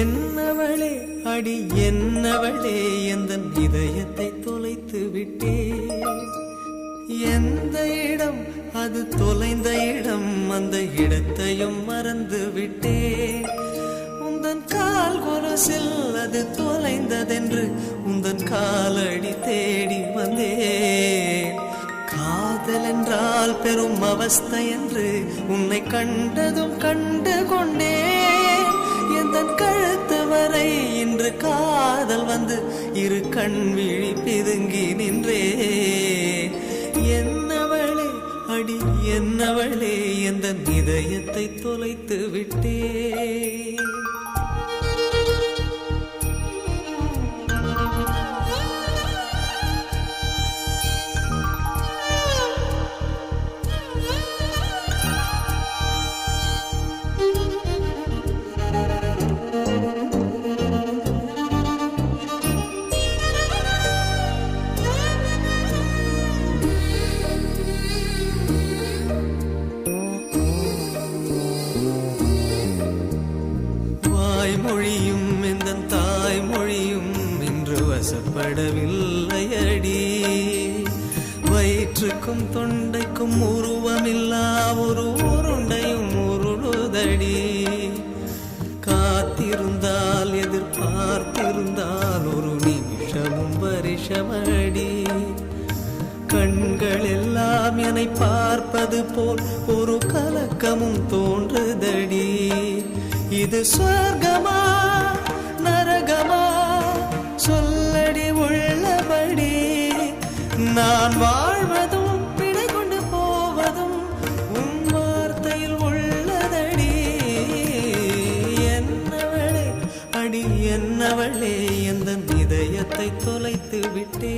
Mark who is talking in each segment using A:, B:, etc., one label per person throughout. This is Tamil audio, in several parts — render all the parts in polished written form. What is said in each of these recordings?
A: என்னவளே அடி என்னவளே எந்தன் இதயத்தை தொலைத்து விட்டே. எந்த இடம் அது தொலைந்த இடம், அந்த இடத்தையும் மறந்து விட்டே. உந்தன் கால் கொலுசில் அது தொலைந்ததென்று உந்தன் காலடி தேடி வந்தேன். காதல் என்றால் பெரும் அவஸ்தை என்று உன்னை கண்டதும் கண்டு கொண்டேன். எந்தன் கழுத்து வரை இன்று காதல் வந்து இரு கண் விழி பிதுங்கி நின்றே. என்னவளே அடி என்னவளே எந்தன் இதயத்தை தொலைத்து விட்டே. மொழியும் எந்தன் தாய்மொழியும் இன்று வசப்படவில்லையடி. வயிற்றுக்கும் தொண்டைக்கும் உருவமில்லா ஒரு உருண்டையும் உருளுதடி. காத்திருந்தால் எதிர்பார்த்திருந்தால் ஒரு நிமிஷமும் வருஷமடி. கண்கள் எல்லாம் என்னை பார்ப்பது போல் ஒரு கலக்கமும் தோன்றுதடி. இது சொர்க்கமா நரகமா சொல்லடி உள்ளபடி. நான் வாழ்வதும் பிழை கொண்டு போவதும் உன் வார்த்தையில் உள்ளதடி. என்னவளே அடி என்னவளே எந்தன் இதயத்தை தொலைத்து விட்டே.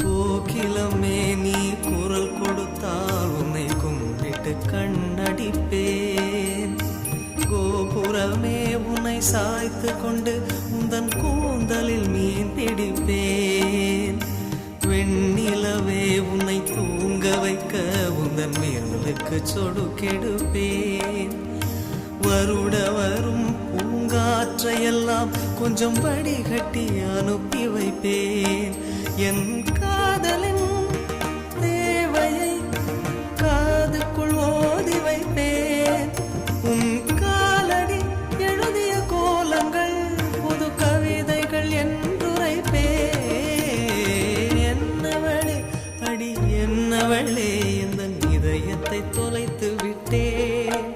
A: கோகிலமே நீ குரல் கொடுத்தால் உன்னை கும்பிட்டு கண்ணடிப்பேன். கோபுரமே உன்னை சாய்த்து கொண்டு உந்தன் கூந்தலில் மீன் பிடிப்பேன். வெண்ணிலவே உன்னை தூங்க வைக்க உந்தன் விரலுக்கு சொடுக்கெடுப்பேன். வருட வரும் பூங்காற்றையெல்லாம் கொஞ்சம் வடிகட்டி அனுப்பி வைப்பேன். என் காதலின் தேவையை காதுக்குள் ஓதி வைப்பேன். உன் காலடி எழுதிய கோலங்கள் புது கவிதைகள் என்றுரைப்பேன். என்னவளே அடி என்னவளே எந்தன் இதயத்தை தொலைத்து விட்டேன்.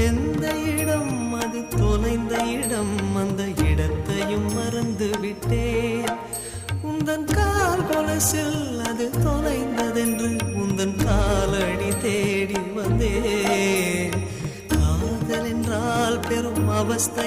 A: எந்த இடம் அது தொலைந்த இடம், அந்த இடத்தையும் மறந்து விட்டேன். உந்தன் கால் கொலுசில் அது தொலைந்ததென்று உந்தன் காலடி தேடி வந்தேன். காதல் என்றால் பெரும் அவஸ்தை.